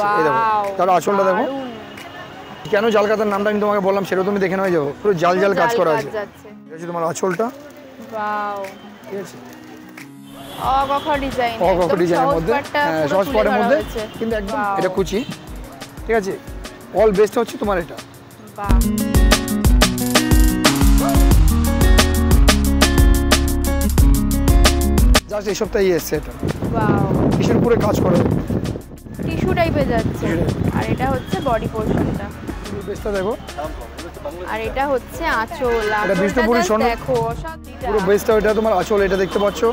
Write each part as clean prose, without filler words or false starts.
যাচ্ছে। এই দেখো, তার আঁচলটা দেখো। কেন জালকাতার নামটা আমি তোমাকে বললাম সেটা তুমি দেখে নাও। যাও, পুরো জাল জাল কাজ করা আছে। ঠিক আছে, তোমার আঁচলটা। ওয়াও, ঠিক আছে, অগখা ডিজাইন, অগখা ডিজাইনের মধ্যে, হ্যাঁ সহজ পাড়ের মধ্যে, কিন্তু একদম এটা কুচি। ঠিক আছে, অল বেস্ট হচ্ছে তোমার এটা। বাহ, জাস্ট এই সপ্তাহে এসছে এটা। ওয়াও, টিস্যুর উপরে কাজ করে, টিস্যু টাইপে যাচ্ছে। আর এটা হচ্ছে বডি পোরশনটা, বেস্টটা দেখো। আর এটা হচ্ছে আঁচল। এটা বিষ্ণুপুরি সোনা, দেখো পুরো বেস্টটা এটা তোমার আঁচল, এটা দেখতে পাচ্ছো।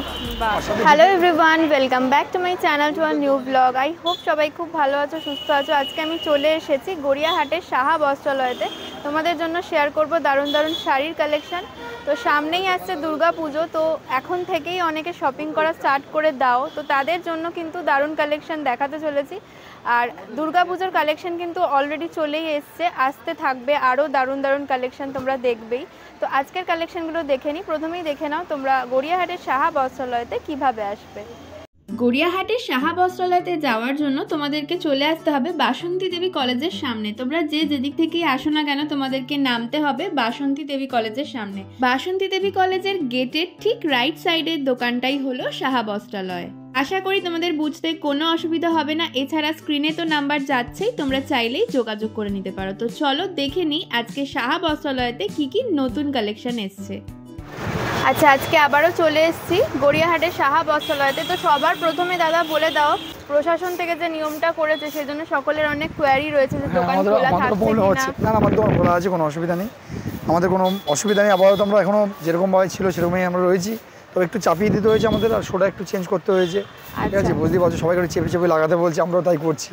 Hello everyone, welcome back to my channel, to a new blog. I hope সবাই খুব ভালো আছো, সুস্থ আছো। আজকে আমি চলে এসেছি গড়িয়াহাটের সাহা বস্ত্রালয়তে। তোমাদের জন্য শেয়ার করব দারুণ দারুণ শাড়ির কালেকশন। তো সামনেই আসছে দুর্গা পুজো, তো এখন থেকেই অনেকে শপিং করা স্টার্ট করে দাও, তো তাদের জন্য কিন্তু দারুণ কালেকশন দেখাতে চলেছি। আর দুর্গা পুজোর কালেকশন কিন্তু অলরেডি চলেই এসছে, আসতে থাকবে আরও দারুণ দারুণ কালেকশন, তোমরা দেখবেই। তো আজকের কালেকশনগুলো দেখে নিই। প্রথমেই দেখে নাও তোমরা গড়িয়াহাটের সাহা বস্ত্রালয়তে কিভাবে আসবে। গড়িয়াহাটের সাহা বস্ত্রালয়তে যাওয়ার জন্য তোমাদেরকে চলে আসতে হবে বাসন্তী দেবী কলেজের সামনে। তোমরা যে যেদিক থেকেই আসো না কেন, তোমাদেরকে নামতে হবে বাসন্তী দেবী কলেজের সামনে। বাসন্তী দেবী কলেজের গেটের ঠিক রাইট সাইডের দোকানটাই হলো সাহা বস্ত্রালয়। আশা করি তোমাদের বুঝতে কোনো অসুবিধা হবে না। এছাড়া স্ক্রিনে তো নাম্বার যাচ্ছেই, তোমরা চাইলেই যোগাযোগ করে নিতে পারো। তো চলো দেখে নিই আজকে সাহা বস্ত্রালয়তে কি কি নতুন কালেকশন এসছে। আচ্ছা, আজকে আবারও চলে এসেছি গড়িয়াহাটের সাহা বস্ত্রালয়তে। তো সবার প্রথমে দাদা বলে দাও, প্রশাসন থেকে যে নিয়মটা করেছে সেজন্য সকলের অনেক কোয়ারি রয়েছে যে দোকান খোলা থাকছে কিনা। না, আমাদের দোকান খোলা আছে, কোনো অসুবিধা নেই, আমাদের কোনো অসুবিধা নেই। আপাতত আমরা এখনো যেরকমভাবে ছিল সেরকমই আমরা রয়েছি। তো একটু চাপিয়ে দিতে হয়েছে আমাদের, আর শোটা একটু চেঞ্জ করতে হয়েছে। ঠিক আছে, বুঝতেই পারছো, সবাই করে চেপে চেপে লাগাতে বলছে, আমরাও তাই করছি।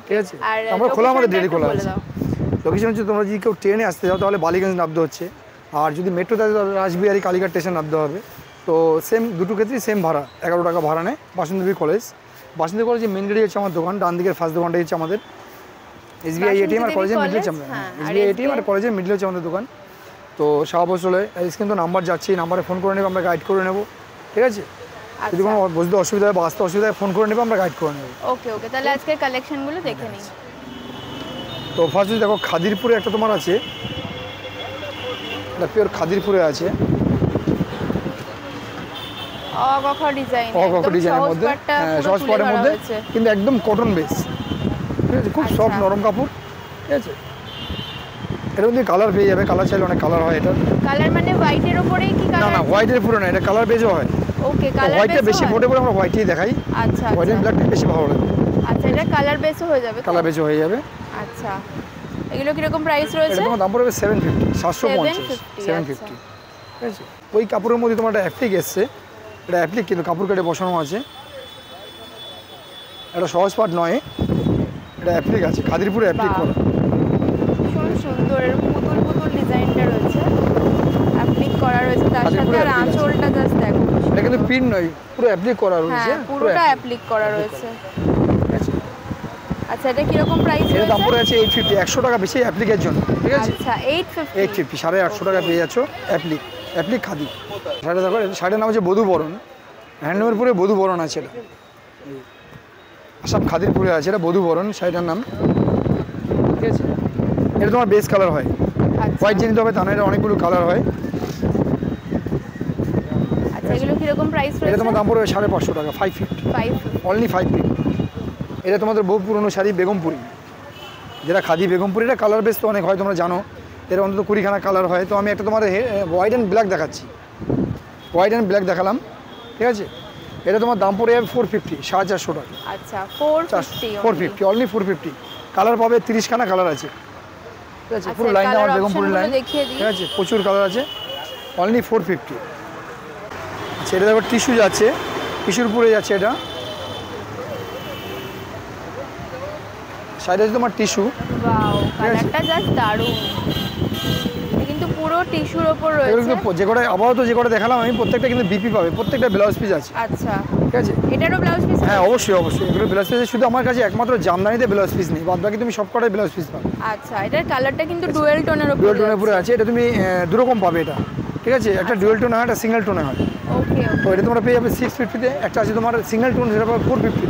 ঠিক আছে, আমরা খোলা, আমাদের ডেলি খোলা আছে। লোকেশন হচ্ছে, তোমরা যদি কেউ ট্রেনে আসতে যাও তাহলে বালিগঞ্জ নামতে হচ্ছে, আর যদি মেট্রোতে আসতে তাহলে রাসবিহারী কালীঘাট স্টেশন নামতে হবে। তো সেম দুটো ক্ষেত্রেই সেম ভাড়া, 11 টাকা ভাড়া নেয়। বাসন্তী কলেজ, বাসন্তী কলেজের মেন গেটে হচ্ছে আমার দোকান, ডান দিকের ফার্স্ট দোকানটা হচ্ছে আমাদের। এসবিআই এটিএম আর কলেজের মিডলে হচ্ছে এসবিআই এটিএম আর কলেজের মিডলে হচ্ছে আমাদের দোকান। তো সাহা বস্ত্রালয় স্ক্রিন তো নাম্বার যাচ্ছে, এই নাম্বারে ফোন করে নেবো, আমরা গাইড করে নেবো। ঠিক আছে, যদি কোনো বুঝতে অসুবিধা হয় বা আসতে অসুবিধা হয় ফোন করে নেবো, আমরা গাইড করে নেবো। ওকে ওকে, তাহলে আজকের কালেকশনগুলো দেখে নিই। তো ফার্স্ট দেখো, খাদিরপুরে একটা তোমার আছে, এটা পিওর খাদিরপুরে আছে, অগখা ডিজাইন, অগখা ডিজাইনের মধ্যে, সহজ পাড়ের মধ্যে, কিন্তু একদম কটন বেস। ঠিক আছে, খুব সফট নরম কাপড়। ঠিক আছে, এর মধ্যে কালার পেয়ে যাবে, কালার চাইলে অনেক কালার হয়। এটা কালার মানে হোয়াইটের উপরেই কি কালার? না না, হোয়াইটের পুরো না, এটা কালার বেজও হয়। ওকে, কালার হোয়াইটটা বেশি ফোটে বলে আমরা হোয়াইটই দেখাই। আচ্ছা, হোয়াইট এন্ড ব্ল্যাকটা বেশি ভালো লাগে। আচ্ছা, এটা কালার বেসও হয়ে যাবে? কালার বেজও হয়ে যাবে। আচ্ছা, এগুলো কি রকম প্রাইস রয়েছে? এটা তোমার দাম পড়বে 750, 750, 750। ঠিক আছে, ওই কাপড়ের মধ্যে তোমার একটা অ্যাপ্লিক এসছে, এটা অ্যাপ্লিক কিন্তু কাপড় কেটে বসানো আছে, এটা সহজ পাট নয়, এটা অ্যাপ্লিক আছে, খাদিরপুরে অ্যাপ্লিক করা। ভীষণ সুন্দর পুতুল পুতুল ডিজাইনটা রয়েছে, অ্যাপ্লিক করা রয়েছে, তার সাথে আর আঁচলটা জাস্ট দেখো। এটা কিন্তু পিন নয়, পুরো অ্যাপ্লিক করা রয়েছে, পুরোটা অ্যাপ্লিক করা রয়েছে। ঠিক আছে, আচ্ছা, এটা কি রকম প্রাইস রয়েছে? এর দাম পড়ে আছে 850, 100 টাকা বেশি অ্যাপ্লিকের জন্য। ঠিক আছে, আচ্ছা, 850, 850 টাকা পেয়ে যাচ্ছ অ্যাপ্লিক, অ্যাপ্লিক খাদি। শাড়িটা দেখো, শাড়ির নাম হচ্ছে বধূবরণ, হ্যান্ডলুমের পুরে বধূবরণ আছে। এটা আসাম খাদিরপুরে আছে, এটা বধূবরণ শাড়িটার নাম। ঠিক আছে, এটা তোমার বেস কালার হয়, হোয়াইট জেনিতে হবে তা না, এটা অনেকগুলো কালার হয়। আচ্ছা, এগুলো কিরকম প্রাইস রয়েছে? এটা তোমার দাম পড়বে 550 টাকা, 550, অনলি 550। এটা তোমাদের বহু পুরনো শাড়ি বেগমপুরি, যেটা খাদি বেগমপুরি, এটা কালার বেস তো অনেক হয়, তোমরা জানো। এর অন্তত 20খানা কালার হয়। তো আমি একটা তোমার হোয়াইট অ্যান্ড ব্ল্যাক দেখাচ্ছি, হোয়াইট অ্যান্ড ব্ল্যাক দেখালাম। ঠিক আছে, এটা তোমার দাম পড়ে যাবে 450, 450 টাকা। আচ্ছা, 450, অনলি 450। কালার পাবে 30খানা কালার আছে। ঠিক আছে, পুরো লাইন আমার বেগমপুরি লাইন। ঠিক আছে, প্রচুর কালার আছে, অনলি 450। আচ্ছা, এটা দেখো টিস্যু যাচ্ছে, টিস্যুর উপরে যাচ্ছে, এটা শাড়িটা তোমার টিস্যু। ওয়াও, কালারটা জাস্ট দারুণ, কিন্তু পুরো টিস্যুর উপর রয়েছে। যে কটা আপাতত যে কটা দেখালাম আমি, প্রত্যেকটা কিন্তু বিপি পাবে, প্রত্যেকটা ব্লাউজ পিস আছে। আচ্ছা, ঠিক আছে, এটারও ব্লাউজ পিস? হ্যাঁ, অবশ্যই অবশ্যই, এগুলো ব্লাউজ পিস। শুধু আমার কাছে একমাত্র জামদানিতে ব্লাউজ পিস নেই, বাদ বাকি তুমি সব কটাই ব্লাউজ পিস পাবে। আচ্ছা, এটার কালারটা কিন্তু ডুয়েল টোনের উপর, ডুয়েল টোনের উপরে আছে। এটা তুমি দুরকম পাবে এটা। ঠিক আছে, একটা ডুয়েল টোনে হয়, একটা সিঙ্গেল টোনে হয়। ওকে, তো এটা তোমরা পেয়ে যাবে 650-তে, একটা আছে তোমার সিঙ্গেল টোন, সেটা পাবে 450।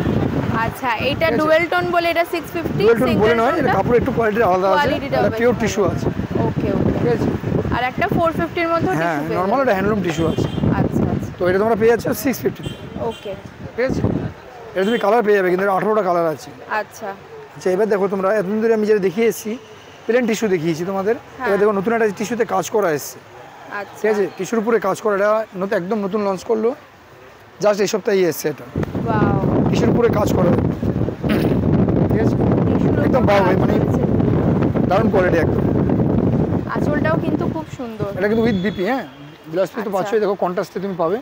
আচ্ছা এটা ডুয়েল টোন বলে এটা 650 ডুয়েল টোন বলে নয়, এটা কাপড় একটু কোয়ালিটি আলাদা আছে, কোয়ালিটিটা এটা পিওর টিস্যু আছে। ওকে ওকে, ঠিক আছে। আর একটা 450 এর মধ্যে হ্যাঁ টিস্যু নর্মাল এটা হ্যান্ডলুম টিস্যু আছে। আচ্ছা আচ্ছা তো এটা তোমরা পেয়ে যাচ্ছ 650 তে। ওকে ঠিক আছে। এটা তুমি কালার পেয়ে যাবে, কিন্তু 18টা কালার আছে। আচ্ছা আচ্ছা এবার দেখো তোমরা এতদিন ধরে আমি যেটা দেখিয়ে এসেছি প্লেন টিস্যু দেখিয়েছি তোমাদের, এবার দেখো নতুন একটা টিস্যুতে কাজ করা এসছে। আচ্ছা ঠিক আছে, টিস্যুর উপরে কাজ করা, এটা একদম নতুন লঞ্চ করলো, জাস্ট এই সপ্তাহে এসছে এটা। ওয়াও, টিস্যুর উপরে কাজ করা, ঠিক আছে একদম বাও, মানে দারুণ কোয়ালিটি একদম। আঁচলটাও কিন্তু খুব সুন্দর। এটা কিন্তু উইথ বিপি, হ্যাঁ ব্লাউজ পিস তো পাচ্ছই, দেখো কন্ট্রাস্টে তুমি পাবে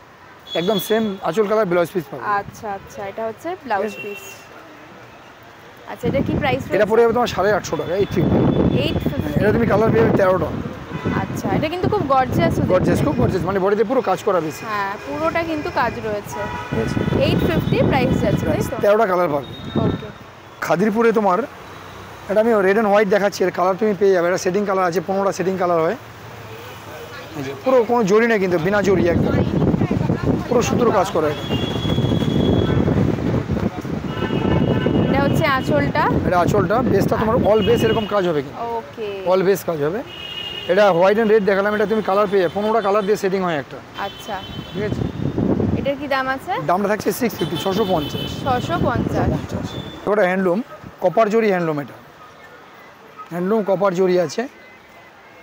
একদম সেম আঁচল কালার ব্লাউজ পিস পাবে। আচ্ছা আচ্ছা এটা হচ্ছে ব্লাউজ পিস। আচ্ছা এটা কি প্রাইস এটা পড়ে যাবে তোমার 850 টাকা, 850। এটা তুমি কালার পেয়ে যাবে 13টা। আচ্ছা এটা কিন্তু খুব গর্জিয়াস, গর্জিয়াস, খুব গর্জিয়াস, মানে বডিতে পুরো কাজ করা বেশি। হ্যাঁ পুরোটা কিন্তু কাজ রয়েছে। 850 প্রাইস যাচ্ছে তাই তো? 13টা কালার পাবে। ওকে খাদিরপুরে তোমার এটা আমি রেড অ্যান্ড হোয়াইট দেখাচ্ছি, এর কালার তুমি পেয়ে যাবে। এটা সেটিং কালার আছে, 15টা সেটিং কালার হয়। পুরো কোনো জরি নেই কিন্তু, বিনা জরি একদম পুরো সুতোর কাজ করে। এটা হচ্ছে আঁচলটা, এটা আঁচলটা, বেসটা তোমার অল বেস এরকম কাজ হবে, কিন্তু ওকে অল বেস কাজ হবে। এটা হোয়াইট অ্যান্ড রেড দেখালাম, এটা তুমি কালার পেয়ে যাবে, 15টা কালার দিয়ে সেটিং হয় একটা। আচ্ছা ঠিক আছে, এটার কি দাম আছে? দামটা থাকছে 650, 650। 650। ওটা হ্যান্ডলুম, কপার জরি হ্যান্ডলুম, এটা হ্যান্ডলুম কপার জরি আছে।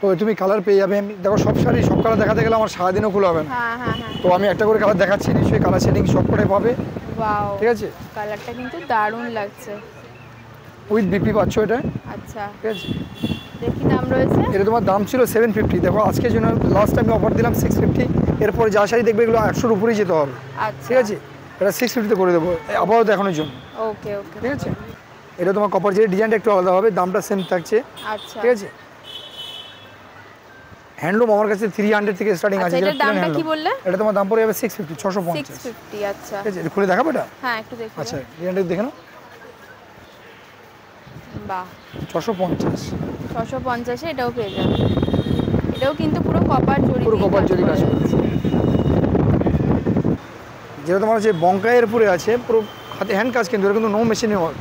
তো তুমি কালার পেয়ে যাবে। আমি দেখো সব শাড়ি সব কালার দেখাতে গেলে আমার সারাদিনও খোলা হবে না, হ্যাঁ হ্যাঁ হ্যাঁ তো আমি একটা করে কালার দেখাচ্ছি, নিশ্চয়ই কালার সেটিং সব করে পাবে। ওয়াও ঠিক আছে, কালারটা কিন্তু দারুণ লাগছে। উইথ বিপি পাচ্ছ এটা। আচ্ছা ঠিক আছে, এর কি দাম রয়েছে? এটা তোমার দাম ছিল 750, দেখো আজকের জন্য লাস্ট আমি অফার দিলাম 650। এরপরে যা শাড়ি দেখবে এগুলো 800-র উপরেই যেতে হবে। আচ্ছা ঠিক আছে, এটা 650-তে করে দেবো আপাতত দেখানোর জন্য। ওকে ওকে ঠিক আছে, এটা তোমার কপার জরি, ডিজাইনটা একটু আলাদা হবে, দামটা সেম থাকছে। আচ্ছা ঠিক আছে, হ্যান্ডলুম আমার কাছে 300 থেকে স্টার্টিং আছে। আচ্ছা এটার দামটা কি বললে? এটা তোমার দাম পড়ে যাবে 650, 650। 650 আচ্ছা ঠিক আছে, এটা খুলে দেখাবো এটা। হ্যাঁ একটু দেখুন। আচ্ছা ডিজাইনটা দেখে নাও, বাহ 650। 650 এ এটাও পেয়ে যাবে। এটাও কিন্তু পুরো কপার জরি, পুরো কপার জরি কাজ করা। যেটা তোমার হচ্ছে বঙ্কাইয়ের উপরে আছে, পুরো হাতে হ্যান্ড কাজ, কিন্তু এটা কিন্তু নো মেশিনে ওয়ার্ক,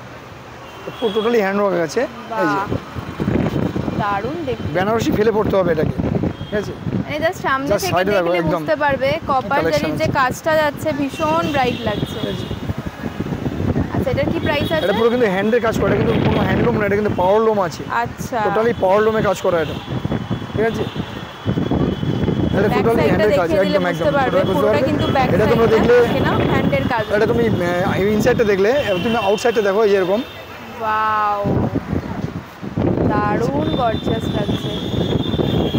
পুরো টোটালি হ্যান্ড ওয়ার্ক আছে। এই যে দারুণ দেখতে, বেনারসি ফেলে পড়তে হবে এটাকে। ঠিক আছে, মানে জাস্ট সামনে Just থেকে side এ দেখো, দেখলে একদম বুঝতে পারবে কপার collection জরির যে আছে। কাজটা যাচ্ছে ভীষণ ব্রাইট লাগছে। আচ্ছা এটার কি প্রাইস আছে? এটা পুরো কিন্তু হ্যান্ডের কাজ করা, এটা কিন্তু কোনো হ্যান্ডলুম না, এটা কিন্তু পাওয়ার লুম আছে, আচ্ছা টোটালি পাওয়ার লুমে কাজ করা এটা। ঠিক আছে, এটা ব্যাক টোটালি সাইডটা হ্যান্ডের কাজ, দেখিয়ে দিলে একদম বুঝতে একদম পারবে পুরোটা কিন্তু ব্যাক এটা তোমরা সাইডটা দেখলে, দেখে নাও হ্যান্ডের কাজ। এটা তুমি ইনসাইডটা দেখলে, তুমি আউটসাইডটা দেখো এই এরকম। ওয়াও দারুণ গর্জিয়াস লাগছে।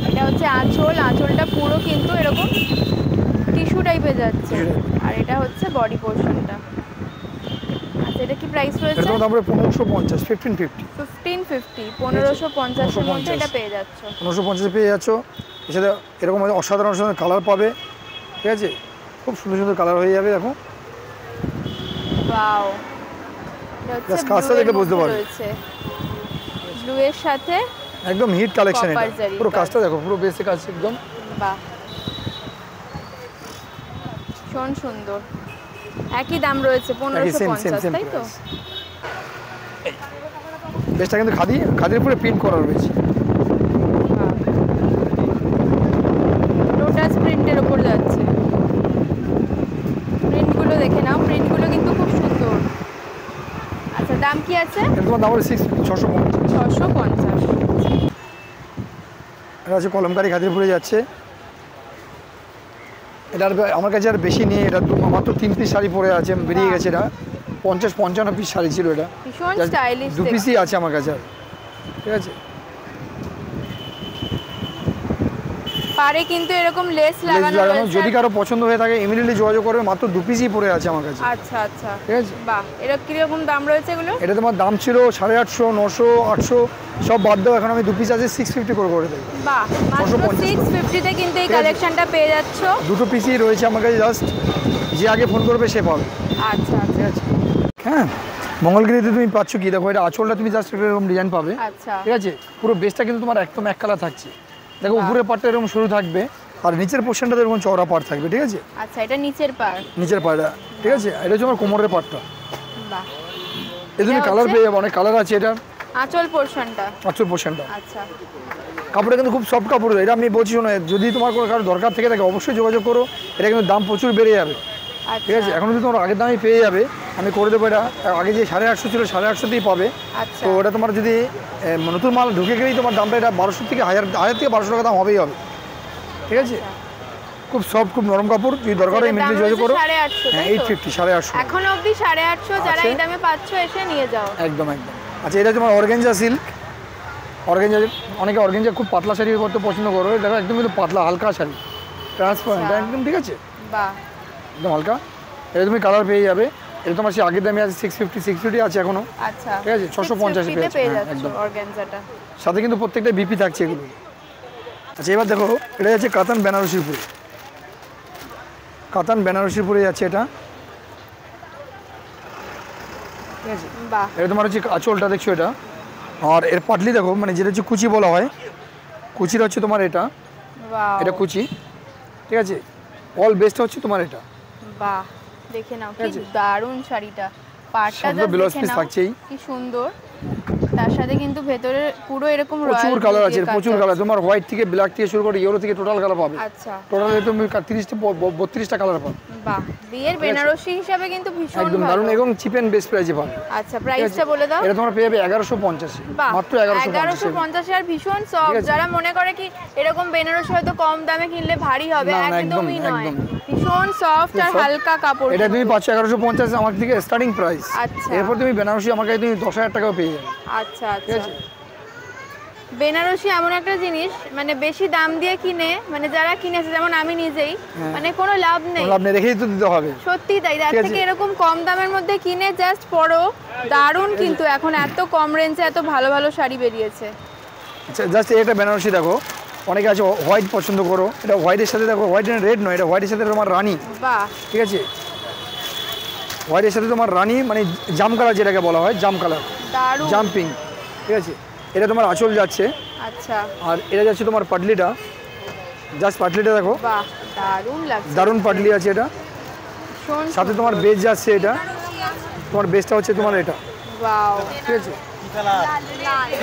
এটা হচ্ছে আঁচল, আঁচলটা পুরো কিন্তু এরকম টিস্যু টাইপের যাচ্ছে, আর এটা হচ্ছে বডি পোরশনটা। আচ্ছা এটা কি প্রাইস এটা রয়েছে? তোমার দাম পড়ে 1550, 1550। 1550, 1550 এর মধ্যে এটা পেয়ে যাচ্ছ। 1550 পেয়ে যাচ্ছ। এর সাথে এরকম অসাধারণ অসাধারণ কালার পাবে। ঠিক আছে, খুব সুন্দর সুন্দর কালার হয়ে যাবে। দেখো ওয়াও এটা হচ্ছে Just কাজটা দেখলে বুঝতে পারবে। ব্লু এর সাথে একদম হিট কালেকশন এটা, Copper zari পুরো কাজ। কাজটা দেখো, পুরো বেসিক কাজ একদম। বাহ ভীষণ সুন্দর। একই দাম রয়েছে একই সেম 1550 তাই তো? বেসটা কিন্তু খাদির উপরে প্রিন্ট করা রয়েছে। লোটাস প্রিন্টের উপর যাচ্ছে। প্রিন্টগুলো দেখে নাও, প্রিন্টগুলো কিন্তু খুব সুন্দর। আচ্ছা দাম কি আছে? এটা তোমার দাম হলো 650, 650। এটা হচ্ছে কলমকারি খাদির উপরে যাচ্ছে। এটা আমার কাছে আর বেশি নেই, এটা মাত্র 3 পিস শাড়ি পরে আছে, বেরিয়ে গেছে। এটা 50-55 পিস শাড়ি ছিল, এটা ভীষণ স্টাইলিশ 2 পিসই আছে আমার কাছে আর। ঠিক আছে, পারে কিন্তু এরকম লেস লেস লাগানো লাগানো, রয়েছে। যদি কারো পছন্দ হয়ে থাকে ইমিডিয়েটলি যোগাযোগ করবে, মাত্র 2 পিসই পরে আছে আমার কাছে। আচ্ছা আচ্ছা ঠিক আছে, বাহ এর কিরকম দাম রয়েছে এগুলো? এটা তোমার দাম ছিল 850, 900, 800 সব বাদ দাও, এখন আমি 2 পিস আছে 650 করে দেবো। বাহ মাত্র 650 650 তে কিন্তু এই ঠিক আছে। কালেকশনটা পেয়ে যাচ্ছ। 2 পিসই রয়েছে আমার কাছে, জাস্ট যে আগে ফোন করবে সে পাবে। আচ্ছা ঠিক আছে, হ্যাঁ মঙ্গলগিরিতে তুমি পাচ্ছ কি দেখো, এটা আঁচলটা তুমি জাস্ট এরকম ডিজাইন পাবে। আচ্ছা ঠিক আছে, পুরো বেসটা কিন্তু তোমার একদম এক কালার থাকছে। দেখো উপরের পার্টটা এরকম সরু থাকবে, আর নিচের পোর্শনটা এরকম চওড়া পার্ট থাকবে। ঠিক আছে, আচ্ছা এটা নিচের পার। নিচের পার্টটা। ঠিক আছে, এটা হচ্ছে আমার কোমরের পার্টটা। বাহ এই তুমি কালার পেয়ে যাবে, অনেক কালার আছে এটা। আঁচল পোরশনটা, আঁচল পোর্শনটা আচ্ছা। কাপড়টা কিন্তু খুব সফট কাপড়, এটা আমি বলছি শোনো, যদি তোমার কোনো কারো দরকার থেকে থাকে অবশ্যই যোগাযোগ করো, এটা কিন্তু দাম প্রচুর বেড়ে যাবে, ঠিক আছে? এখন যদি তোমার আগের দামই পেয়ে যাবে, আমি করে দেবো এটা। আগে যে 850 ছিল 850তেই পাবে। আচ্ছা, তো ওটা তোমার যদি নতুন মাল ঢুকে গেলেই তোমার দামটা এটা 1200 থেকে 1000 থেকে 1200 টাকা দাম হবেই হবে, ঠিক আছে? খুব সফট, খুব নরম কাপড়, যদি দরকার হয় ইমিডিয়েটলি যোগাযোগ করো। 850, হ্যাঁ 850, 850 এখন অবধি 850, যারা এই দামে পাচ্ছ এসে নিয়ে যাও। একদম একদম। আচ্ছা, এটা তোমার অর্গানজা সিল্ক। অর্গানজা, অনেকে অর্গানজা খুব পাতলা শাড়ি পরতে পছন্দ করো, দেখো একদম কিন্তু পাতলা হালকা শাড়ি, ট্রান্সপারেন্ট একদম, ঠিক আছে? বাহ, একদম হালকা। এটা তুমি কালার পেয়ে যাবে। এটা তোমার সেই আগের দামে আছে 650 আছে এখনো, আচ্ছা, ঠিক আছে? 650 পেয়ে হ্যাঁ, যাচ্ছ একদম। অর্গানজাটা। সাথে কিন্তু প্রত্যেকটা বিপি থাকছে এগুলো। আচ্ছা, এবার দেখো, এটা যাচ্ছে কাতান বেনারসির পুরে। কাতান বেনারসির পুরে যাচ্ছে এটা, ঠিক আছে? বাহ, এটা তোমার হচ্ছে আঁচলটা দেখছো এটা, আর এর পাটলি দেখো, মানে যেটা হচ্ছে কুচি বলা হয়, কুচিটা হচ্ছে তোমার এটা, বাহ, এটা কুচি, ঠিক আছে? অল বেস্ট হচ্ছে তোমার এটা। বাহ, দেখে নাও ঠিক কি আছে? দারুণ শাড়িটা, পাড়টা সামনে জাস্ট ব্লাউজ দেখে পিস নাও থাকছেই। কি সুন্দর। তার সাথে কিন্তু ভেতরে পুরো এরকম প্রচুর রয়্যাল কালার আছে, প্রচুর কালার। তোমার হোয়াইট থেকে ব্ল্যাক থেকে শুরু করে ইয়েলো থেকে টোটাল কালার পাবে। আচ্ছা, টোটাল তুমি 32টা কালার পাবে। বাহ, বিয়ের বেনারসি হিসাবে কিন্তু ভীষণ একদম ভালো। দারুণ এবং চিপ এন্ড বেস্ট প্রাইসে পাবে। আচ্ছা, প্রাইসটা বলে দাও। এটা তোমার পেয়ে যাবে 1150, বাহ, মাত্র 1150। 1150 আর ভীষণ সফট। যারা মনে করে কি এরকম বেনারসি হয়তো কম দামে কিনলে ভারী হবে, না, না, একদমই একদম, নয়, একদম। ভীষণ সফট আর soft। হালকা কাপড়। এটা তুমি পাচ্ছ 1150 আমার থেকে স্টার্টিং প্রাইস। আচ্ছা, এরপর তুমি বেনারসি আমার কাছে তুমি 10,000 টাকাও পেয়ে যাবে। আচ্ছা, ঠিক আচ্ছা। আছে? বেনারসি এমন একটা জিনিস, মানে বেশি দাম দিয়ে কিনে, মানে যারা কিনেছে যেমন আমি নিজেই, মানে কোনো লাভ নেই। লাভ নেই, রেখেই তো দিতে হবে। সত্যি তাই, তার ঠিক আছে। থেকে এরকম কম দামের মধ্যে কিনে জাস্ট পরো, দারুণ। কিন্তু এখন এত কম রেঞ্জে এত ভালো ভালো শাড়ি বেরিয়েছে। আচ্ছা, জাস্ট এটা বেনারসি দেখো, অনেকে আছে হোয়াইট পছন্দ করো, এটা হোয়াইটের সাথে দেখো, হোয়াইট এন্ড রেড নয়, এটা হোয়াইটের সাথে তোমার রানী, বাহ, ঠিক আছে? হোয়াইটের সাথে তোমার রানী, মানে জাম কালার যেটাকে বলা হয়, জাম কালার, দারুণ। জাম্পিং, ঠিক আছে? এটা তোমার আঁচল যাচ্ছে, আচ্ছা, আর এটা যাচ্ছে তোমার পাটলিটা। জাস্ট পাটলিটা দেখো, বাহ, দারুণ লাগছে, দারুণ পাটলি আছে এটা। ভীষণ সাথে তোমার বেজ যাচ্ছে, এটা তোমার বেজটা হচ্ছে তোমার এটা, ওয়াও, ঠিক আছে?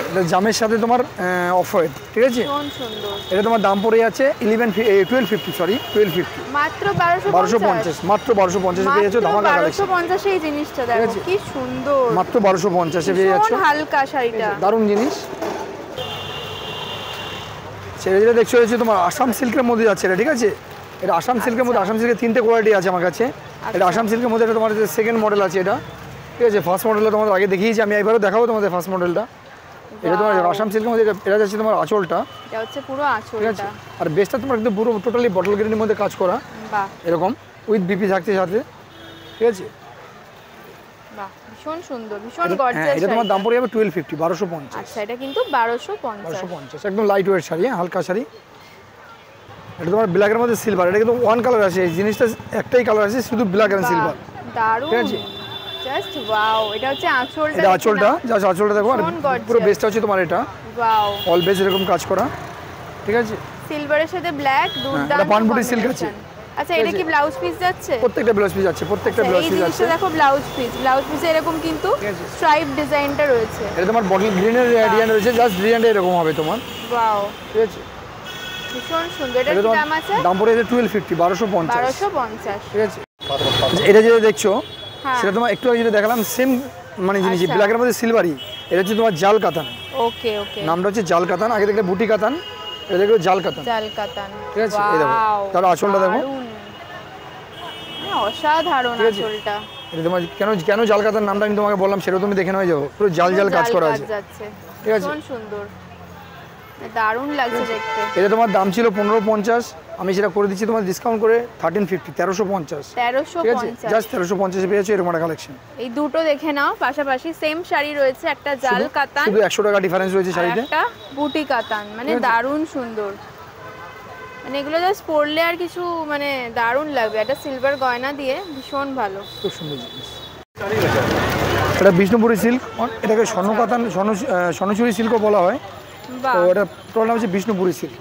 এটা জামের সাথে তোমার অফ হোয়াইট, ঠিক আছে? ভীষণ সুন্দর। এটা তোমার দাম পড়ে যাচ্ছে 1250, মাত্র 1250, 1250, মাত্র 1250 পেয়ে যাচ্ছ, ধামাকা কালেকশন। 1250 এই জিনিসটা দেখো আছে? কি সুন্দর, মাত্র 1250 পেয়ে যাচ্ছ, ভীষণ হালকা শাড়িটা। দারুণ জিনিস। সেটা যেটা দেখছো হচ্ছে তোমার আসাম সিল্কের মধ্যে যাচ্ছে এটা, ঠিক আছে? এটা আসাম সিল্কের মধ্যে, আসাম সিল্কের 3টে কোয়ালিটি আছে আমার কাছে। এটা আসাম সিল্কের মধ্যে, এটা তোমার সেকেন্ড মডেল আছে এটা, ঠিক আছে? ফার্স্ট মডেলটা তোমাদের আগে দেখিয়েছি আমি, এবারও দেখাবো তোমাদের ফার্স্ট মডেলটা। এটা তোমার আসাম সিল্কের মধ্যে, এটা যাচ্ছে তোমার আঁচলটা, এটা হচ্ছে পুরো ঠিক আছে? আঁচলটা, আর বেসটা তোমার একদম পুরো টোটালি বটল গ্রিনের মধ্যে কাজ করা, বাহ, এরকম উইথ বিপি থাকছে সাথে, ঠিক আছে? বাহ, ভীষণ সুন্দর, ভীষণ হ্যাঁ, গর্জিয়াস। এটা তোমার দাম পড়ে যাবে 1250, 1250, আচ্ছা, এটা কিন্তু 1250। 1250, একদম লাইট ওয়েট শাড়ি, হ্যাঁ, হালকা শাড়ি। এটা তোমার ব্ল্যাকের মধ্যে সিলভার, এটা কিন্তু ওয়ান কালার আছে, এই জিনিসটা একটাই কালার আছে, শুধু ব্ল্যাক এন্ড সিলভার, দারুণ, ঠিক আছে? Just wow. এটা হচ্ছে আঁচলটা, এটা আঁচলটা, জাস্ট আঁচলটা দেখো, আর ভীষণ gorgeous। পুরো বেসটা হচ্ছে তোমার এটা ওয়াও, অল বেস এরকম কাজ করা, ঠিক আছে? সিলভারের সাথে ব্ল্যাক, দুর্দান্ত এটা পানপুরি সিল্ক আছে। combination। আচ্ছা, এটা কি ব্লাউজ পিস যাচ্ছে? প্রত্যেকটা ব্লাউজ পিস আছে, প্রত্যেকটা আচ্ছা, ব্লাউজ এই পিস আছে। জিনিসটা দেখো, ব্লাউজ পিসে এরকম কিন্তু ঠিক আছে। স্ট্রাইপ ডিজাইনটা রয়েছে। এটা তোমার বটল গ্রিনের ডিজাইন রয়েছে, জাস্ট ডিজাইনটা এরকম হবে তোমার, ওয়াও, ঠিক আছে? ভীষণ সুন্দর। এটা এটা কি তোমার দাম আছে? দাম পড়ে যাচ্ছে 1250, 1250, 1250। ঠিক আছে? আচ্ছা, এটা যেটা দেখছো হ্যাঁ, সেটা তোমার একটু আগে যেটা দেখালাম সেম মানে জিনিস, আচ্ছা। ব্ল্যাকের মধ্যে সিলভারি। এটা হচ্ছে তোমার জাল কাতান, ওকে ওকে, নামটা হচ্ছে জাল কাতান। আগে দেখলে বুটি কাতান, এটা দেখলে জাল কাতান, জাল কাতান। ঠিক আছে? এই দেখো, ওয়াও, তার আঁচলটা দেখো, দারুণ। অসাধারণ ঠিক আছে? আঁচলটা, এটা তোমার কেন জাল কাতান নামটা আমি তোমাকে বললাম, সেটা তুমি দেখে নেওয়া যাবো, পুরো জাল জাল কাজ করা আছে, যাচ্ছে, ঠিক আছে? ভীষণ সুন্দর, দারুণ লাগছে দেখতে। এটা তোমার দাম ছিল 1550, আমি সেটা করে দিচ্ছি তোমার ডিসকাউন্ট করে 1350, 1350, ঠিক আছে? 1350। জাস্ট 1350 পেয়েছো এরকম একটা কালেকশন। এই দুটো দেখে নাও, পাশাপাশি সেম শাড়ি রয়েছে, একটা জাল কাতান, শুধু 100 টাকা ডিফারেন্স রয়েছে আর শাড়িতে, একটা বুটি কাতান, মানে ঠিক আছে? দারুণ সুন্দর। মানে এগুলো জাস্ট পরলে আর কিছু, মানে দারুণ লাগবে। একটা সিলভার গয়না দিয়ে ভীষণ ভালো। খুব সুন্দর জিনিস। এটা বিষ্ণুপুরি সিল্ক, এটাকে স্বর্ণকাতান, স্বর্ণচুরি সিল্কও বলা হয়। বাহ, তো এটা পুরো নাম হচ্ছে বিষ্ণুপুরি সিল্ক।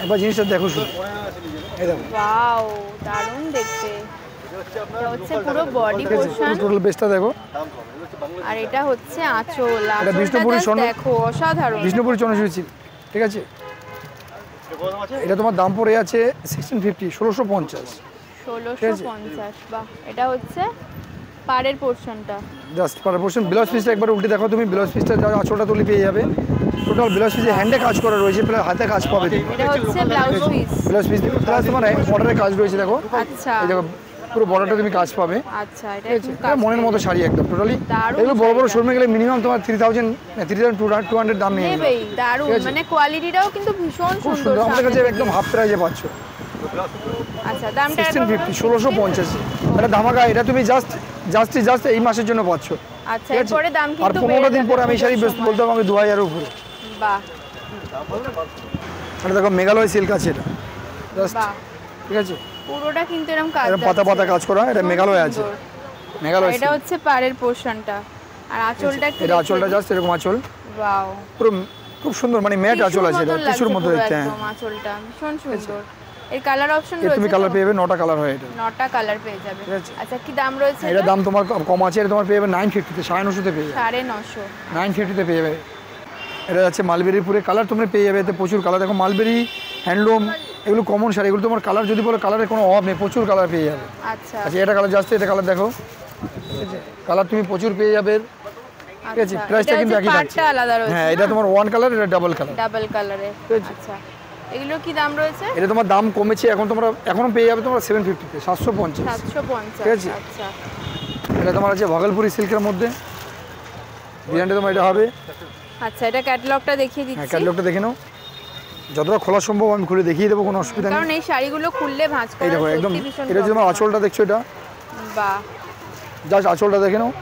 এবার জিনিসটা দেখো শুধু, এই দেখো, ওয়াও, দারুণ দেখতে। এটা হচ্ছে পুরো বডি পোরশন, টোটাল বেসটা দেখো। আর এটা হচ্ছে আঁচল। এটা বিষ্ণুপুরি আঁচলটা just দেখো অসাধারণ। বিষ্ণুপুরি চন্দ্রসূচি, ঠিক আছে। এটা তোমার দাম পড়ে আছে 1650, 1650। 1650, বাহ। এটা হচ্ছে পাড়ের পোরশনটা। জাস্ট পার পোর্শন। ব্লাউজ পিসটা একবার উল্টে দেখো তুমি, ব্লাউজ পিসটা যা আঁচলটা তুলে পেয়ে যাবে। টোটাল ব্লাউজ পিসে হ্যান্ডে কাজ করা রয়েছে, প্লাস হাতে কাজ পাবে তুমি। এটা হচ্ছে blouse piece. Blouse piece plus তোমার বর্ডারের কাজ রয়েছে দেখো। আচ্ছা এই দেখো পুরো বর্ডারটা তুমি কাজ পাবে। আচ্ছা, এটা ঠিক আছে, এটা মনের মতো শাড়ি একদম টোটালি। দারুণ এগুলো বড় বড় শাড়িটা। শোরুমে গেলে মিনিমাম তোমার 3200 দাম নিয়ে নেবে। নেবেই, দারুণ। ঠিক আছে। মানে কোয়ালিটিটাও কিন্তু ভীষণ খুব সুন্দর। সুন্দর, আমাদের কাছে সামনে একদম থেকে। হাফ প্রাইজে পাচ্ছ। আচ্ছা, দামটা 1650, 1650। এটা ধামাকা, এটা তুমি জাস্ট এই মাসের জন্য পাচ্ছ। আচ্ছা, ঠিক আছে? এরপরে দাম আর কিন্তু 15 দিন পরে আমি এই শাড়ি পুজোর সময়। বলতে আমাকে 2000 এর উপরে। বাহ এটা দেখো মেঘালয় সিল্ক আছে এটা, জাস্ট, বাহ, ঠিক আছে। পুরোটা কিন্তু এরকম কাজ এরকম পাতা পাতা কাজ করা, এটা ভীষণ মেঘালয় আছে, সুন্দর। মেঘালয় এটা silk। হচ্ছে পাড়ের পোরশনটা, আর আঁচলটা একটু এটা আঁচলটা জাস্ট এরকম আঁচল, ওয়াও, পুরো খুব সুন্দর, মানে ম্যাট আঁচল আছে, এটা কিছুর মধ্যে দেখতে। হ্যাঁ, একদম আঁচলটা ভীষণ সুন্দর। এর কালার অপশন এর তুমি রয়েছে কালার তো? পেয়ে যাবে, 9টা কালার হয় এটা। 9টা কালার পেয়ে যাবে। ঠিক আছে। আচ্ছা, কি দাম রয়েছে এটা দাম তোমার কম আছে, এটা তোমার পেয়ে যাবে 950 তে, 950 তে পেয়ে যাবে, 950। 950 তে পেয়ে যাবে। এটা যাচ্ছে মালবেরির পুরে কালার, তুমি পেয়ে যাবে এতে প্রচুর কালার। দেখো মালবেরি, হ্যান্ডলুম, এগুলো কমন শাড়ি, এগুলো তোমার কালার যদি বলো কালারের কোনো অভাব নেই, প্রচুর কালার পেয়ে যাবে। আচ্ছা আচ্ছা, এটা কালার জাস্ট, এটা কালার দেখো, ঠিক আছে, কালার তুমি প্রচুর পেয়ে যাবে। ঠিক আছে, আচ্ছা, প্রাইসটা এটা কিন্তু হচ্ছে একই থাকছে। পাড়টা আলাদা রয়েছে। হ্যাঁ, এটা তোমার ওয়ান কালার, এটা ডাবল কালার। ডাবল কালারে। ঠিক আছে। আচ্ছা, এগুলো কি দাম রয়েছে? এটা তোমার দাম কমেছে, এখন তোমরা এখনো পেয়ে যাবে তোমরা 750 তে, 750। 750। ঠিক আছে। আচ্ছা, এটা তোমার আছে ভাগলপুরি সিল্কের মধ্যে, ডিজাইনটা তোমার এটা হবে। আচ্ছা, এটা ক্যাটালগটা দেখিয়ে হ্যাঁ, দিচ্ছি, ক্যাটালগটা দেখে নাও, যতটা খোলা সম্ভব আমি খুলে দেখিয়ে দেবো, কোনো অসুবিধা নেই। কারণ এই শাড়িগুলো খুললে ভাঁজ এই করা দেখো একদম, সত্যি ভীষণ এটা যে তোমার problem। আঁচলটা দেখছো, এটা বাহ, জাস্ট আঁচলটা দেখে নাও।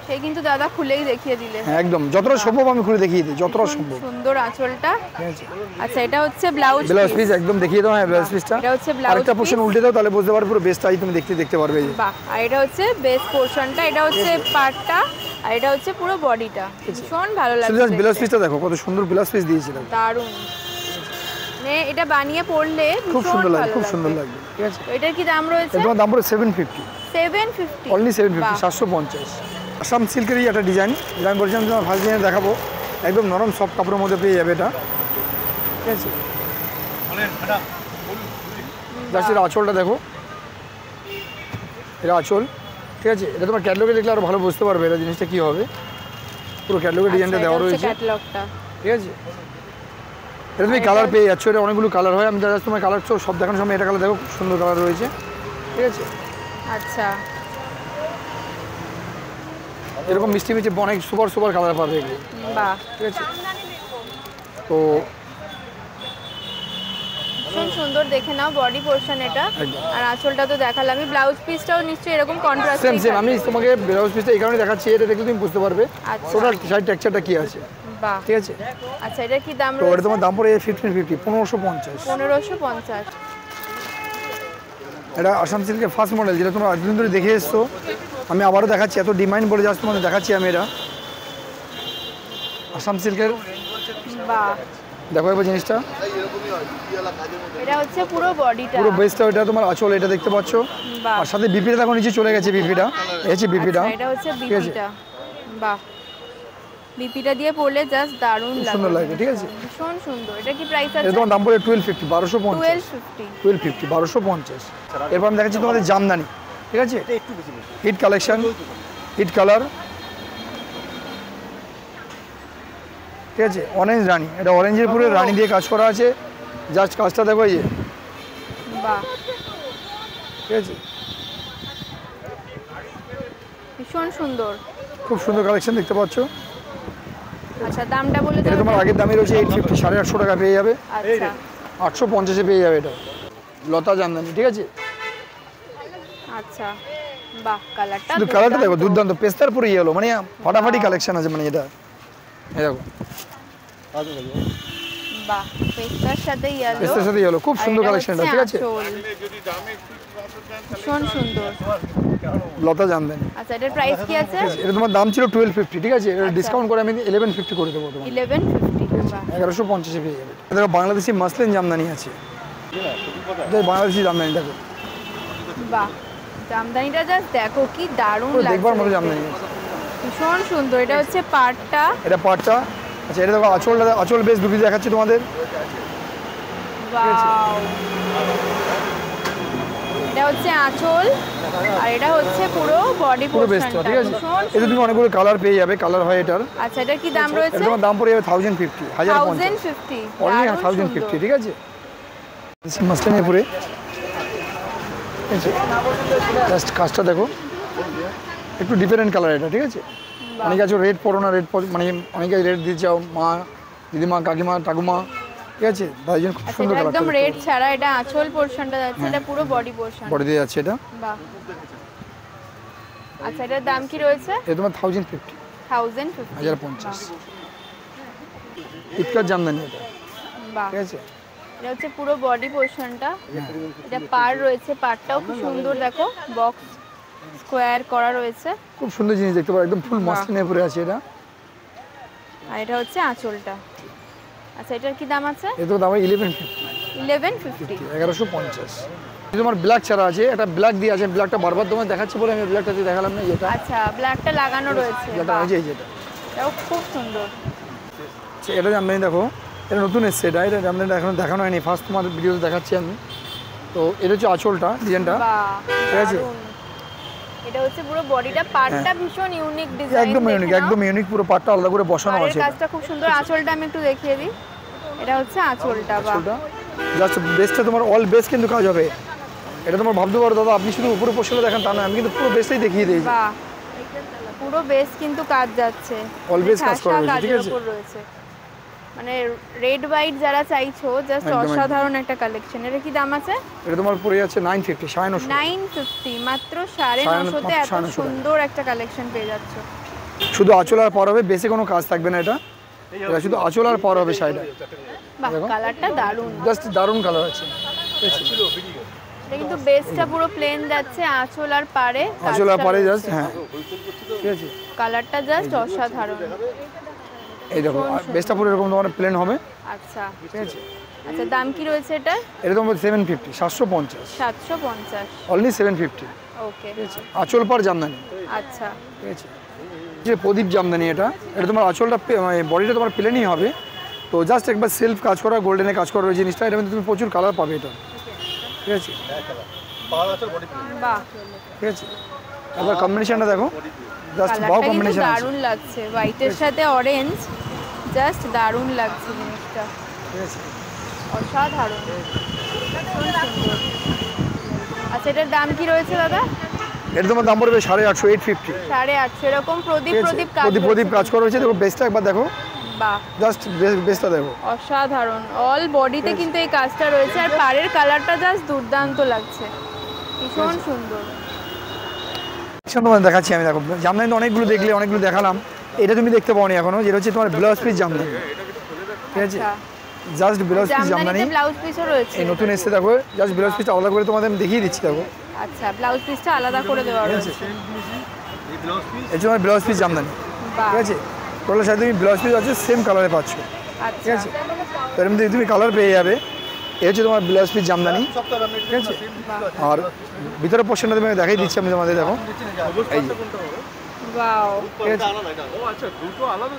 সেই কিন্তু দাদা খুলেই দেখিয়ে দিলে। হ্যাঁ, একদম যতটা সম্ভব আমি খুলে দেখিয়ে দিই, যতটা ভীষণ সম্ভব। সুন্দর আঁচলটা। ঠিক আছে, আচ্ছা, এটা হচ্ছে ব্লাউজ ব্লাউজ পিস একদম দেখিয়ে দাও। হ্যাঁ, ব্লাউজ পিসটা এটা হচ্ছে ব্লাউজ আরেকটা পোর্শন উল্টে দাও, তাহলে বুঝতে পারবে পুরো বেসটাই তুমি দেখতে পারবে। এই যে বাহ, আর এটা হচ্ছে বেস পোরশনটা, এটা হচ্ছে পার্টটা, আর এটা হচ্ছে পুরো বডিটা। ভীষণ ভালো শুধু লাগছে জাস্ট ব্লাউজ দেখতে। পিসটা দেখো, কত সুন্দর ব্লাউজ পিস দিয়েছিলাম। দারুণ, মানে এটা বানিয়ে পরলে খুব ভীষণ সুন্দর লাগবে, ভালো খুব সুন্দর লাগবে। ঠিক আছে, তো এটার কি দাম রয়েছে? এর তোমার দাম পড়ে 750, 750। অনলি 750, বাহ। 750। আসাম সিল্কেরই একটা ডিজাইন, যেটা আমি বলছিলাম তোমার ফার্স্ট ডিজাইন দেখাবো, একদম নরম সফট কাপড়ের মধ্যে পেয়ে যাবে এটা। ঠিক আছে, জাস্ট এটা আঁচলটা দেখো, এটা আঁচল। ঠিক আছে, এটা তোমার ক্যাটালগে দেখলে আরো ভালো বুঝতে পারবে এটা জিনিসটা কি হবে। পুরো ক্যাটালগে ডিজাইনটা দেওয়া রয়েছে। ক্যাটালগটা। ঠিক আছে, এটা তুমি কালার পেয়ে যাচ্ছ, এটা অনেকগুলো কালার হয়, আমি জাস্ট তোমার কালার সব দেখানোর সময় এটা কালার দেখো, খুব সুন্দর কালার রয়েছে। ঠিক আছে, আচ্ছা, এরকম মিষ্টি মিষ্টি অনেক সুপার কালার পাবে এগুলো। বাহ, ঠিক আছে, তো ভীষণ সুন্দর। দেখে নাও বডি পোরশন এটা, একদম। আর আঁচলটা তো দেখালাম। আমি ব্লাউজ পিসটাও নিশ্চয়ই এরকম কন্ট্রাস্ট। সেম আমি তোমাকে ব্লাউজ পিসটা এই কারণে দেখাচ্ছি, এটা দেখলে তুমি বুঝতে পারবে আচ্ছা। টোটাল শাড়ির টেক্সচারটা কি আছে। বাহ, ঠিক আছে, আচ্ছা, এটা কি দাম তো এটা রয়েছে? তোমার দাম পড়ে 1550, 1550। 1550। এটা আসাম সিল্কের ফার্স্ট মডেল, যেটা তোমরা এতদিন ধরে দেখে এসছো, আমি আবারও দেখাচ্ছি, এত ডিমান্ড বলে জাস্ট তোমাদের দেখাচ্ছি আমি। এটা আসাম সিল্কের, বাহ, দেখো এবার জিনিসটা, এটা হচ্ছে পুরো বডিটা। পুরো বেসটা, এটা তোমার আঁচল, এটা দেখতে পাচ্ছ, বাহ, আর সাথে বিপিটা দেখো নিচে চলে গেছে, বিপিটা এই হচ্ছে বিপিটা। আচ্ছা, এটা হচ্ছে ঠিক আছে, বিপিটা। বাহ, বিপিটা দিয়ে পরলে জাস্ট দারুণ খুব লাগবে। সুন্দর লাগবে। ঠিক আছে, ভীষণ সুন্দর। এটা কি প্রাইস এটা আছে? তোমার দাম পড়ে 1250, 1250, 1250। 1250, 1250। এরপর আমি দেখাচ্ছি তোমাদের জামদানি। ঠিক আছে, হিট কালেকশন, হিট কালার। ঠিক আছে, অরেঞ্জ রানী, এটা অরেঞ্জের পুরো রানী দিয়ে কাজ করা আছে, জাস্ট কাজটা দেখো এই যে। বাহ, ঠিক আছে, ভীষণ সুন্দর। খুব সুন্দর কালেকশন দেখতে পাচ্ছ। আচ্ছা, দামটা বলে এটা দাও। তোমার আগের দামই রয়েছে 850, 850 টাকা পেয়ে যাবে, আচ্ছা, 850-এ পেয়ে যাবে এটা লতা জামদানি। ঠিক আছে, আচ্ছা, বাহ, কালারটা শুধু কালারটা দেখো দুর্দান্ত, পেস্তার পুরো ইয়েলো, মানে ফাটাফাটি কালেকশন আছে, মানে এটা এই দেখো, বাহ, পেস্তার সাথে ইয়েলো, পেস্তার সাথে ইয়েলো, খুব সুন্দর কালেকশন এটা। ঠিক আছে, ভীষণ সুন্দর। লতা জামদানি। আচ্ছা, এটার প্রাইস কি আছে? এটা তোমার দাম ছিল 1250। ঠিক আছে, এটা ডিসকাউন্ট করে আমি 1150 করে দেবো তোমার, 1150। বাহ, 1150-এ পেয়ে যাবে। দেখো বাংলাদেশি মাসলিন জামদানি আছে, বাংলাদেশি জামদানি দেখো, বাহ, জামদানিটা জাস্ট দেখো কি দারুণ পুরো লাগছে, দেখবার মতো জামদানি। ভীষণ সুন্দর। এটা হচ্ছে পাড়টা, এটা পাটটা। আচ্ছা এটা দেখো আঁচলটা, আঁচল বেশ দুটি দেখাচ্ছি তোমাদের। ওয়াও, এটা হচ্ছে আঁচল আর এটা হচ্ছে পুরো বডি পুরো বেস্ট, পোরশনটা। ঠিক আছে। এতে তুমি অনেকগুলো কালার পেয়ে যাবে, কালার হয় এটার। আচ্ছা এটা কি দাম রয়েছে? তোমার দাম পড়ে যাবে 1050, 1050 1050। অনলি 1050, ঠিক আছে। মাসলিনের উপরে জাস্ট কাজটা দেখো, একটু ডিফারেন্ট কালার এটা, ঠিক আছে। অনেকে আছে রেড পরো না, রেড মানে অনেকে রেড দিতে চাও, মা, দিদিমা, কাকিমা, ঠাকুমা, ঠিক আছে, তাই জন্য খুব আচ্ছা সুন্দর এটা কালার। একদম রেড ছাড়া, এটা আঁচল পোরশনটা যাচ্ছে, এটা পুরো বডি পোরশন। বডি দিয়ে যাচ্ছে এটা। বাহ। আচ্ছা এটার দাম কি রয়েছে? এটা তোমার 1050, 1050। 1050। ইটকার জামদানি এটা, বাহ। ঠিক আছে। এটা হচ্ছে পুরো বডি পোরশনটা, এটা পাড় রয়েছে, পাড়টাও খুব সুন্দর দেখো, বক্স স্কোয়ার করা রয়েছে, খুব সুন্দর জিনিস দেখতে পারো, একদম ফুল বাহ। মাসলিনের উপরে আছে এটা। আর এটা হচ্ছে আঁচলটা। আচ্ছা এটার কি দাম আছে? এটা দাম 1150, 1150। 1150। তোমার ব্ল্যাক ছাড়া আছে, একটা ব্ল্যাক দিয়ে আছে, ব্ল্যাকটা বারবার তোমার দেখাচ্ছি বলে আমি ব্ল্যাকটা দিয়ে দেখালাম না। এটা আচ্ছা ব্ল্যাকটা লাগানো রয়েছে, ব্ল্যাকটা বাহ, আছে এই যেটা, এটাও খুব সুন্দর। আচ্ছা, এটা জামদানি দেখো, এটা নতুন এসছে, এটা জামদানিটা এখন দেখানো হয়নি, ফার্স্ট তোমার ভিডিওতে দেখাচ্ছি আমি। তো এটা হচ্ছে আঁচলটা, ডিজাইনটা, বাহ ঠিক আছে। দারুণ। এটা হচ্ছে পুরো বডিটা, পাড়টা ভীষণ ইউনিক ডিজাইন, একদম ইউনিক, একদম ইউনিক, পুরো পাটটা আলাদা করে বসানো পাড়ের আছে। কাজটা খুব সুন্দর। আঁচলটা আমি একটু দেখিয়ে দিই, এটা হচ্ছে আঁচলটা, বাহ আঁচলটা জাস্ট বেসটা তোমার অল বেস কিন্তু কাজ হবে। এটা তোমার ভাবতে পারো দাদা আপনি শুধু উপরে পোর্শনটা দেখেন তা না, আমি কিন্তু পুরো বেসটাই দেখিয়ে দিয়েছি। বাহ, পুরো বেস কিন্তু কাজ যাচ্ছে, Always কাজ করা ঝাঁসা রয়েছে, ঠিক কাজের আছে? উপর রয়েছে। মানে রেড হোয়াইট যারা চাইছো, জাস্ট একদম, একদম। অসাধারণ একটা কালেকশন। এটা কি দাম আছে? এটা তোমার পড়ে যাচ্ছে 950, 950। 950, মাত্র 950-তে এত 950 সুন্দর একটা কালেকশন পেয়ে যাচ্ছ। শুধু আঁচল আর পার হবে, বেসে কোনো কাজ থাকবে না। এটা এটা শুধু আঁচল আর পার হবে সাইডে। বাহ দেখো। কালারটা দারুণ, জাস্ট দারুণ কালার আছে, এটা কিন্তু বেসটা পুরো প্লেন যাচ্ছে, আঁচল আর পাড়ে আঁচল আর পারে জাস্ট, হ্যাঁ, ঠিক আছে। কালারটা জাস্ট অসাধারণ। এই দেখো বেসটা পুরো এরকম তোমার প্লেন হবে, আচ্ছা ঠিক আছে। আচ্ছা দাম কি রয়েছে এটা? এটা তোমার 750, 750, 750। অনলি 750, ওকে, ঠিক আছে। আঁচল পার জামদানি, আচ্ছা ঠিক আছে। যে প্রদীপ জামদানি এটা, এটা তোমার আঁচলটা মানে বডিটা তোমার প্লেনই হবে। তো জাস্ট একবার সেলফ কাজ করা, গোল্ডেনে কাজ করা ওই জিনিসটা, এটা মধ্যে তুমি প্রচুর কালার পাবে এটা, ঠিক আছে, বাহ, ঠিক আছে। এবার কম্বিনেশনটা দেখো, জাস্ট বাও কালারটা কিন্তু কম্বিনেশন আছে, দারুণ লাগছে, হোয়াইটের সাথে অরেঞ্জ, জাস্ট দারুণ লাগছে জিনিসটা, ঠিক আছে। অসাধারণ, ভীষণ সুন্দর। আচ্ছা এটার দাম কি রয়েছে দাদা? এটা তোমার দাম পড়বে 850, 850, 850। এরকম প্রদীপ ঠিক আছে। প্রদীপ কাজ প্রদীপ প্রদীপ রয়েছে। কাজ করা হয়েছে, দেখো বেসটা একবার দেখো, বাহ জাস্ট বেসটা দেখো। অসাধারণ, অল বডিতে কিন্তু এই কাজটা রয়েছে, আর পাড়ের কালারটা জাস্ট দুর্দান্ত লাগছে, ভীষণ সুন্দর। তোমার দেখাচ্ছি আমি, দেখো জামদানি তো অনেকগুলো দেখলে, অনেকগুলো দেখালাম। এটা তুমি দেখতে পাওনি এখনো, যেটা হচ্ছে তোমার ব্লাউজ পিস জামদানি, ঠিক আছে। আচ্ছা জাস্ট ব্লাউজ পিস জামদানি, জামদানিতে ব্লাউজ পিসও রয়েছে। এই নতুন এসছে দেখো, জাস্ট ব্লাউজ পিসটা আলাদা করে তোমাদের আমি দেখিয়ে দিচ্ছি দেখো। আচ্ছা ব্লাউজ পিসটা আলাদা করে দেওয়া ঠিক রয়েছে, আছে, এই তোমার ব্লাউজ পিস জামদানি, বাহ ঠিক আছে। টোটাল সাথে তুমি ব্লাউজ পিস আছে সেম কালারে পাচ্ছ, ঠিক আচ্ছা আছে। তো এর মধ্যে তুমি কালার পেয়ে যাবে। এই হচ্ছে তোমার ব্লাউজ পিস জামদানি, ঠিক আছে। আর ভিতরে পোর্শনটা তুমি দেখাই দিচ্ছি আমি তোমাদের, দেখো এই যে, ওয়াও, ঠিক আছে।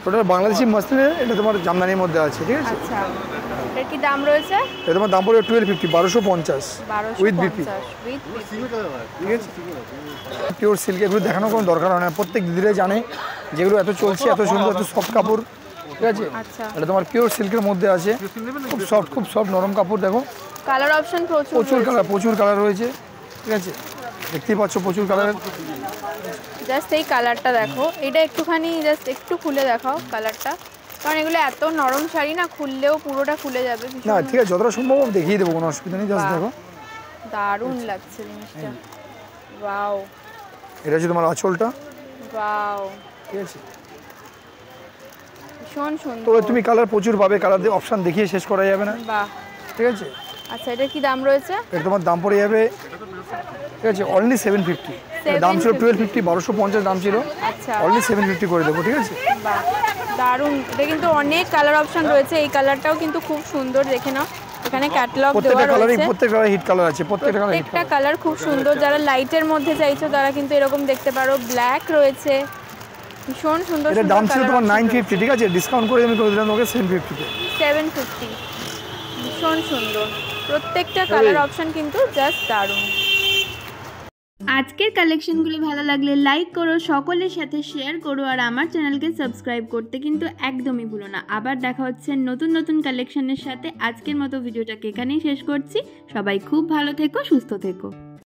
টোটাল বাংলাদেশি মাসলিনের এটা তোমার জামদানির মধ্যে আছে, ঠিক আছে। আচ্ছা এর কি দাম রয়েছে? এটা তোমার দাম পড়বে 1250, 1250 উইথ বিপি, 1250 উইথ বিপি। ঠিক আছে। পিওর সিল্ক, এগুলো দেখানোর কোনো দরকার হয় না, প্রত্যেক দিদিরাই জানে যেগুলো এত চলছে, এত সুন্দর, এত সফট কাপড়, ঠিক আছে। আচ্ছা এটা তোমার পিওর সিল্কের মধ্যে আছে, খুব সফট নরম কাপড়। দেখো কালার অপশন প্রচুর প্রচুর কালার রয়েছে, ঠিক আছে। দেখতেই পাচ্ছ প্রচুর কালার। জাস্ট এই কালারটা দেখো, এটা একটুখানি জাস্ট একটু খুলে দেখাও কালারটা, কারণ এগুলো এত নরম শাড়ি না, খুললেও পুরোটা খুলে যাবে, ভীষণ না ঠিক আছে, যতটা সম্ভব দেখিয়ে দেবো, কোনো অসুবিধা নেই। জাস্ট বাহ। দেখো দারুণ লাগছে জিনিসটা, ওয়াও এটা হচ্ছে তোমার আঁচলটা, ওয়াও, ঠিক আছে। ভীষণ তো সুন্দর, তুমি কালার প্রচুর পাবে, কালার দিয়ে অপশান দেখিয়ে শেষ করা যাবে না, বাহ। ঠিক আছে। আচ্ছা এটা কি দাম রয়েছে? এটা তোমার দাম পড়ে যাবে, ঠিক আছে, অনলি 750। দাম ছিল 1250, 1250 দাম ছিল, আচ্ছা অনলি 750 করে দেবো, ঠিক আছে। বাহ দারুণ, এটা কিন্তু অনেক কালার অপশন রয়েছে, এই কালারটাও কিন্তু খুব সুন্দর, দেখে নাও, এখানে ক্যাটালগ দেওয়া প্রত্যেকটা কালারই রয়েছে, প্রত্যেকটা হিট কালার আছে, প্রত্যেকটা কালার হিট প্রত্যেকটা কালার খুব সুন্দর। যারা লাইটের মধ্যে চাইছো তারা কিন্তু এরকম দেখতে পারো, ব্ল্যাক রয়েছে, ভীষণ সুন্দর এটা সুন্দর দাম ছিল colour তোমার option 950, ঠিক আছে, ডিসকাউন্ট করে আমি করে দিলাম তোমাকে 750 তে। 750, ভীষণ সুন্দর প্রত্যেকটা কালার অপশন কিন্তু জাস্ট দারুণ। আজকের কালেকশনগুলো ভালো লাগলে লাইক করো, সকলের সাথে শেয়ার করো, আর আমার চ্যানেলকে সাবস্ক্রাইব করতে কিন্তু একদমই ভুলো না। আবার দেখা হচ্ছে নতুন নতুন কালেকশনের সাথে। আজকের মতো ভিডিওটাকে এখানেই শেষ করছি। সবাই খুব ভালো থেকো, সুস্থ থেকো।